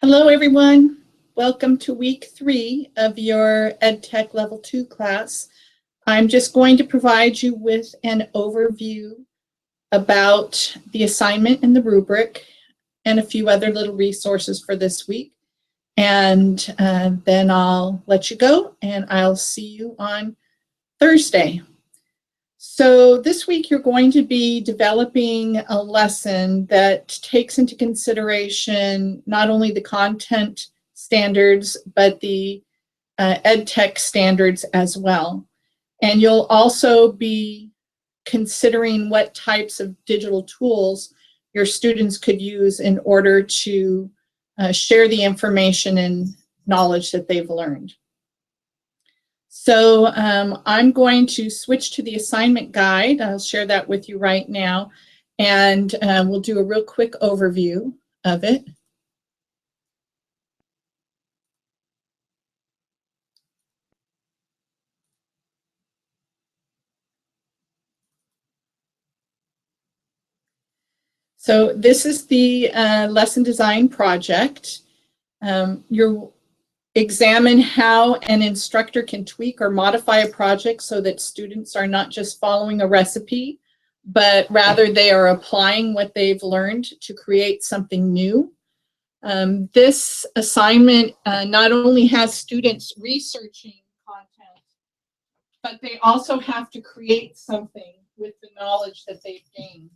Hello, everyone. Welcome to week 3 of your EdTech Level 2 class. I'm just going to provide you with an overview about the assignment and the rubric and a few other little resources for this week. And then I'll let you go and I'll see you on Thursday. So this week you're going to be developing a lesson that takes into consideration not only the content standards, but the EdTech standards as well. And you'll also be considering what types of digital tools your students could use in order to share the information and knowledge that they've learned. So I'm going to switch to the assignment guide. I'll share that with you right now, and we'll do a real quick overview of it. So this is the lesson design project. You'll examine how an instructor can tweak or modify a project so that students are not just following a recipe, but rather they are applying what they've learned to create something new. This assignment not only has students researching content, but they also have to create something with the knowledge that they've gained.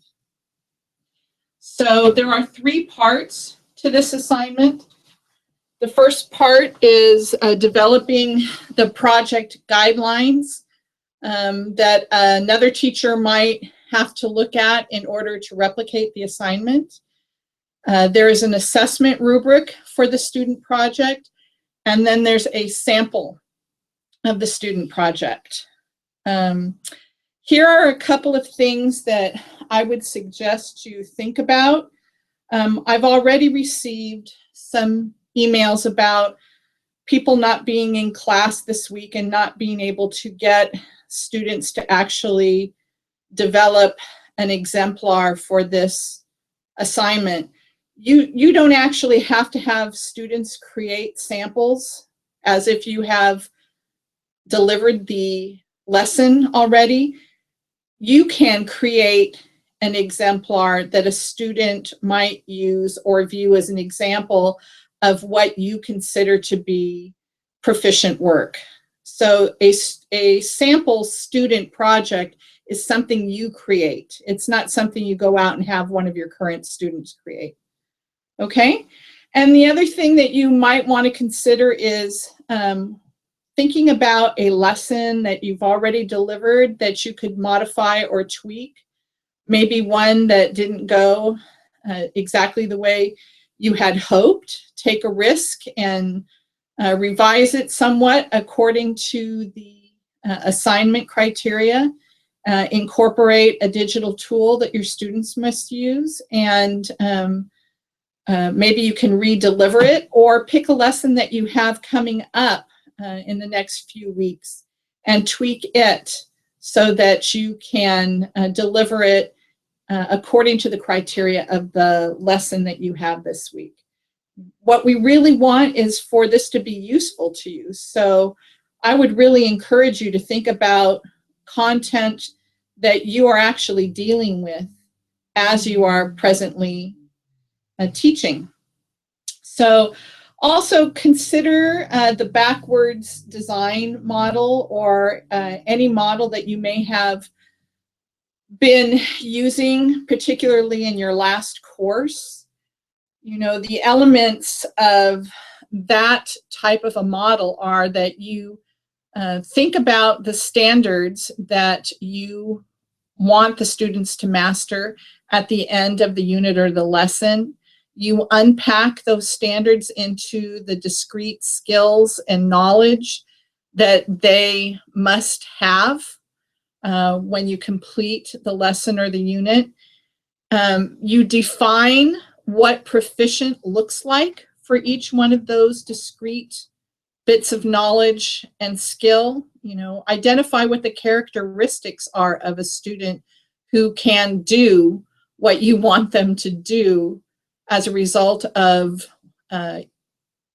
So there are 3 parts to this assignment. The first part is developing the project guidelines that another teacher might have to look at in order to replicate the assignment. There is an assessment rubric for the student project, and then there's a sample of the student project. Here are a couple of things that I would suggest you think about. I've already received some emails about people not being in class this week and not being able to get students to actually develop an exemplar for this assignment. You don't actually have to have students create samples as if you have delivered the lesson already. You can create an exemplar that a student might use or view as an example of what you consider to be proficient work. So a sample student project is something you create. It's not something you go out and have one of your current students create. Okay? And the other thing that you might want to consider is thinking about a lesson that you've already delivered that you could modify or tweak. Maybe one that didn't go exactly the way you had hoped. Take a risk and revise it somewhat according to the assignment criteria. Incorporate a digital tool that your students must use, and maybe you can re-deliver it, or pick a lesson that you have coming up in the next few weeks and tweak it so that you can deliver it according to the criteria of the lesson that you have this week. What we really want is for this to be useful to you. So I would really encourage you to think about content that you are actually dealing with as you are presently teaching. So also consider the backwards design model, or any model that you may have been using, particularly in your last course. You know, the elements of that type of a model are that you think about the standards that you want the students to master at the end of the unit or the lesson. You unpack those standards into the discrete skills and knowledge that they must have when you complete the lesson or the unit. You define what proficient looks like for each one of those discrete bits of knowledge and skill. You know, identify what the characteristics are of a student who can do what you want them to do as a result of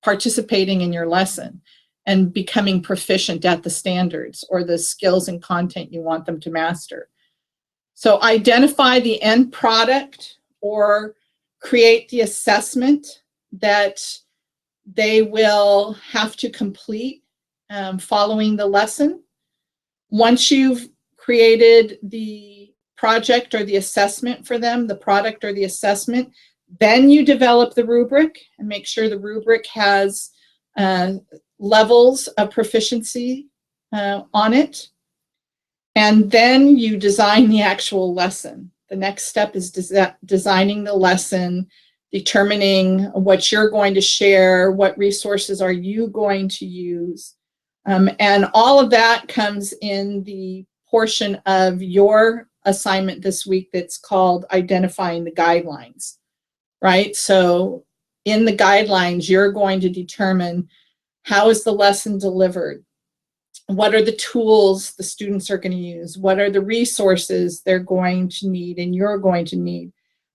participating in your lesson and becoming proficient at the standards or the skills and content you want them to master. So identify the end product or create the assessment that they will have to complete following the lesson. Once you've created the project or the assessment for them, the product or the assessment, then you develop the rubric and make sure the rubric has levels of proficiency on it. And then you design the actual lesson. The next step is designing the lesson, determining what you're going to share, what resources are you going to use. And all of that comes in the portion of your assignment this week that's called identifying the guidelines, right? So in the guidelines, you're going to determine how is the lesson delivered? What are the tools the students are going to use? What are the resources they're going to need and you're going to need?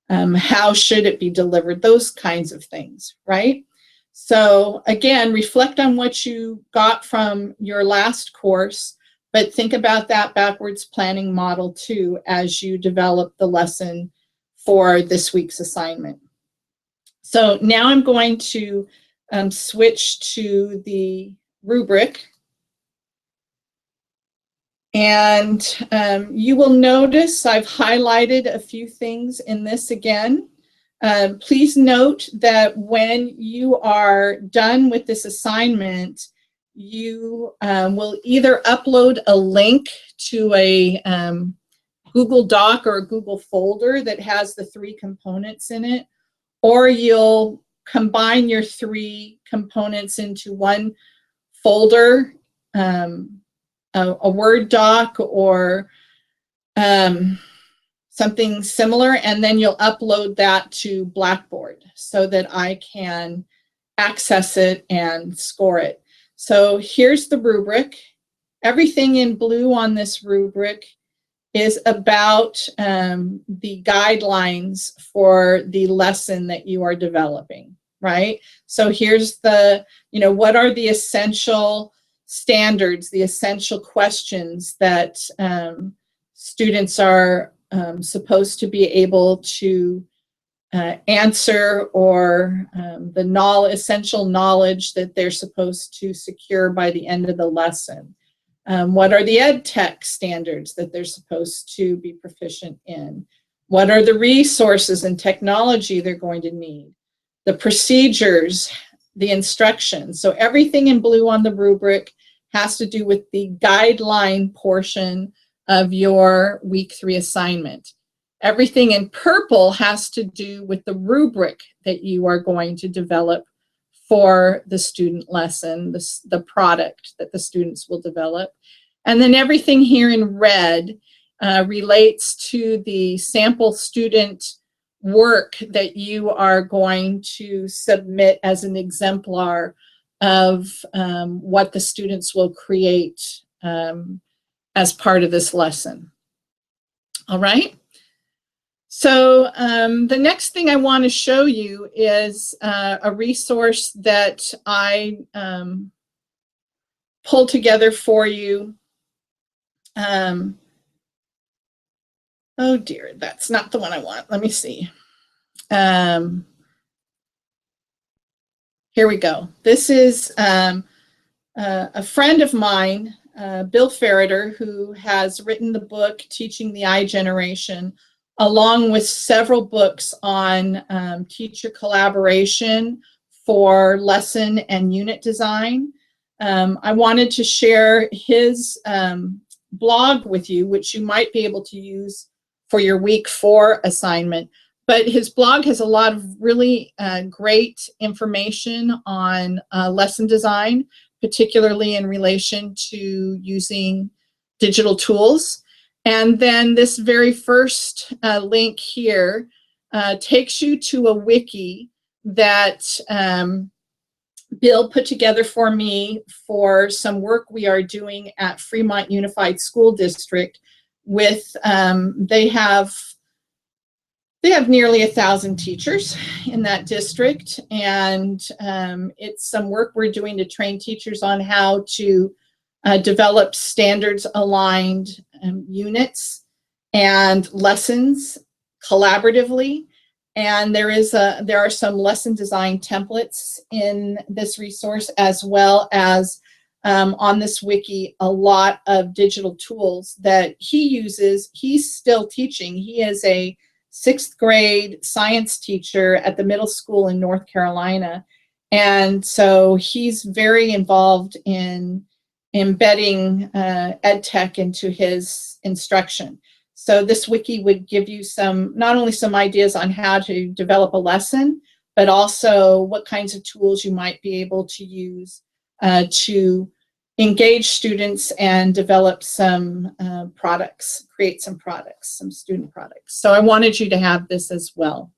How should it be delivered? Those kinds of things, right? So again, reflect on what you got from your last course, but think about that backwards planning model too as you develop the lesson for this week's assignment. So now I'm going to switch to the rubric. And you will notice I've highlighted a few things in this again. Please note that when you are done with this assignment, you will either upload a link to a Google Doc or a Google folder that has the 3 components in it, or you'll combine your 3 components into one folder, a Word doc or something similar, and then you'll upload that to Blackboard so that I can access it and score it. So here's the rubric. Everything in blue on this rubric is about the guidelines for the lesson that you are developing, right? So here's the, what are the essential standards, the essential questions that students are supposed to be able to answer, or the essential knowledge that they're supposed to secure by the end of the lesson. What are the ed tech standards that they're supposed to be proficient in? What are the resources and technology they're going to need? The procedures, the instructions. So everything in blue on the rubric has to do with the guideline portion of your week 3 assignment. Everything in purple has to do with the rubric that you are going to develop for the student lesson, the product that the students will develop. And then everything here in red relates to the sample student work that you are going to submit as an exemplar of what the students will create as part of this lesson. All right. So the next thing I want to show you is a resource that I pulled together for you. Oh dear, that's not the one I want. Let me see. Here we go. This is a friend of mine, Bill Ferreter, who has written the book Teaching the I Generation, along with several books on teacher collaboration for lesson and unit design. I wanted to share his blog with you, which you might be able to use for your week 4 assignment. But his blog has a lot of really great information on lesson design, particularly in relation to using digital tools. And then this very first link here takes you to a wiki that Bill put together for me for some work we are doing at Fremont Unified School District with, they have They have nearly 1,000 teachers in that district, and it's some work we're doing to train teachers on how to develop standards-aligned units and lessons collaboratively. And there are some lesson design templates in this resource, as well as on this wiki, a lot of digital tools that he uses. He's still teaching. He is a 6th grade science teacher at the middle school in North Carolina. And so he's very involved in embedding ed tech into his instruction. So this wiki would give you not only some ideas on how to develop a lesson, but also what kinds of tools you might be able to use to engage students and develop some products, create some products, some student products. So I wanted you to have this as well.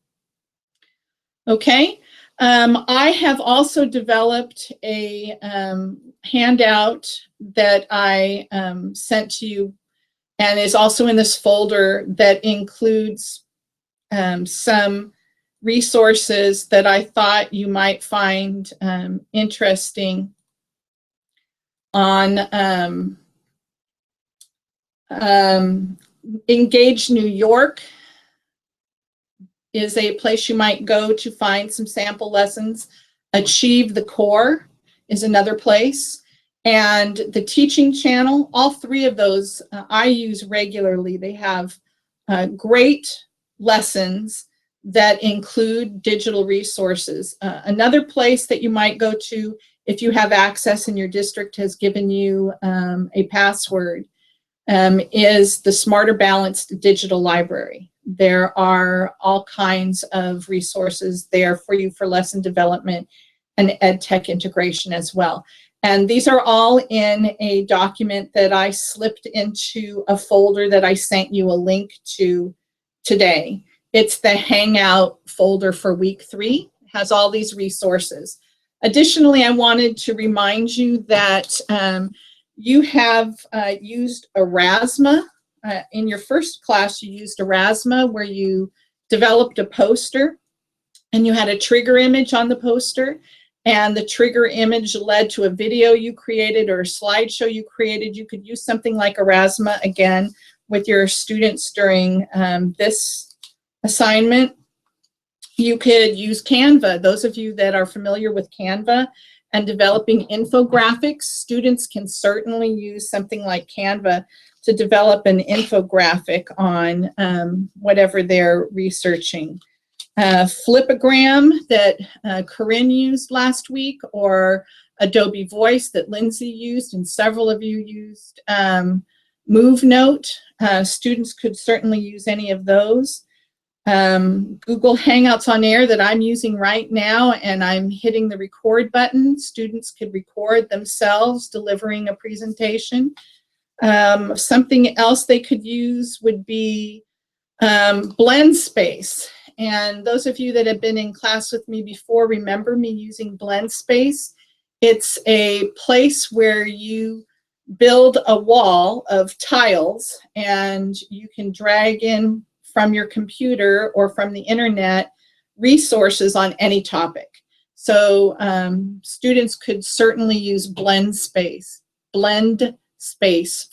Okay, I have also developed a handout that I sent to you, and is also in this folder, that includes some resources that I thought you might find interesting on Engage New York is a place you might go to find some sample lessons. Achieve the Core is another place. And the Teaching Channel, all three of those I use regularly. They have great lessons that include digital resources. Another place that you might go to, if you have access and your district has given you a password, is the Smarter Balanced Digital Library. There are all kinds of resources there for you for lesson development and ed tech integration as well. And these are all in a document that I slipped into a folder that I sent you a link to today. It's the Hangout folder for week 3. It has all these resources. Additionally, I wanted to remind you that you have used Erasma. In your first class, you used Erasma, where you developed a poster and you had a trigger image on the poster, and the trigger image led to a video you created or a slideshow you created. You could use something like Erasma again with your students during this assignment. You could use Canva. Those of you that are familiar with Canva and developing infographics, students can certainly use something like Canva to develop an infographic on whatever they're researching. Flipagram that Corinne used last week, or Adobe Voice that Lindsay used, and several of you used MoveNote. Students could certainly use any of those. Google Hangouts on Air that I'm using right now, and I'm hitting the record button. Students could record themselves delivering a presentation. Something else they could use would be BlendSpace. And those of you that have been in class with me before remember me using BlendSpace. It's a place where you build a wall of tiles, and you can drag in from your computer or from the internet resources on any topic. So students could certainly use BlendSpace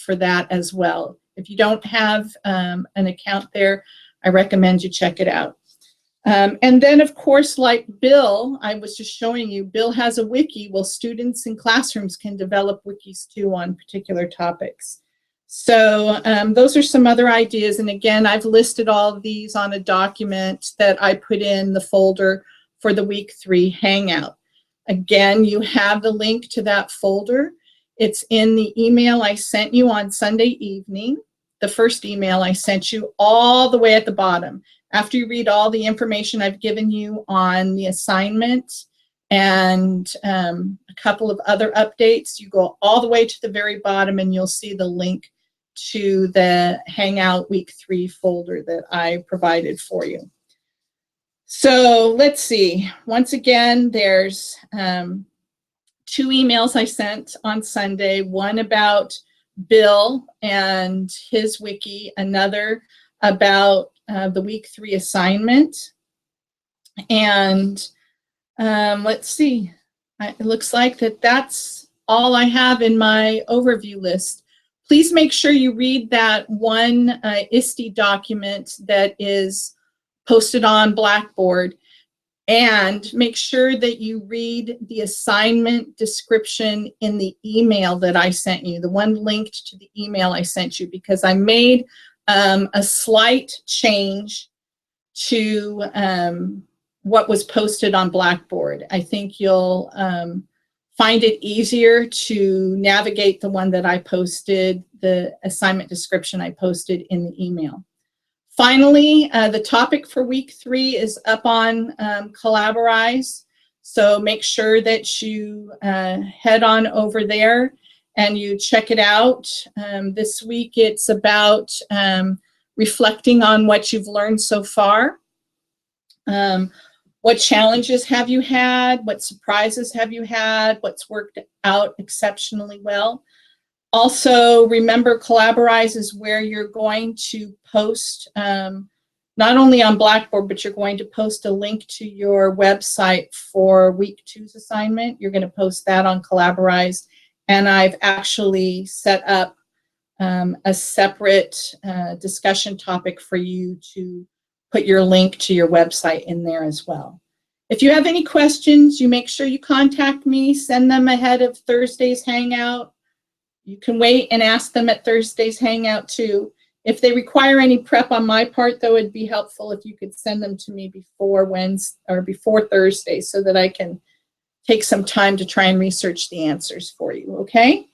for that as well. If you don't have an account there, I recommend you check it out. And then, of course, like Bill, I was just showing you, Bill has a wiki. Well, students in classrooms can develop wikis too on particular topics. So those are some other ideas. And again, I've listed all of these on a document that I put in the folder for the week 3 Hangout. Again, you have the link to that folder. It's in the email I sent you on Sunday evening, the first email I sent you, all the way at the bottom. After you read all the information I've given you on the assignment and a couple of other updates, you go all the way to the very bottom and you'll see the link to the Hangout Week 3 folder that I provided for you. So let's see. Once again, there's 2 emails I sent on Sunday, one about Bill and his wiki, another about the week 3 assignment. And let's see, it looks like that's all I have in my overview list. Please make sure you read that one ISTE document that is posted on Blackboard, and make sure that you read the assignment description in the email that I sent you, the one linked to the email I sent you, because I made a slight change to what was posted on Blackboard. I think you'll find it easier to navigate the one that I posted, the assignment description I posted in the email. Finally, the topic for week 3 is up on Collaborize. So make sure that you head on over there and you check it out. This week it's about reflecting on what you've learned so far. What challenges have you had? What surprises have you had? What's worked out exceptionally well? Also, remember, Collaborize is where you're going to post, not only on Blackboard, but you're going to post a link to your website for week 2's assignment. You're going to post that on Collaborize. And I've actually set up a separate discussion topic for you to put your link to your website in there as well. If you have any questions, you make sure you contact me, send them ahead of Thursday's Hangout. You can wait and ask them at Thursday's Hangout too. If they require any prep on my part, though, it'd be helpful if you could send them to me before Wednesday or before Thursday so that I can take some time to try and research the answers for you, okay?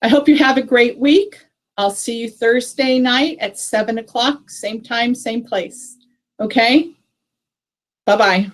I hope you have a great week. I'll see you Thursday night at 7 o'clock, same time, same place, okay? Bye-bye.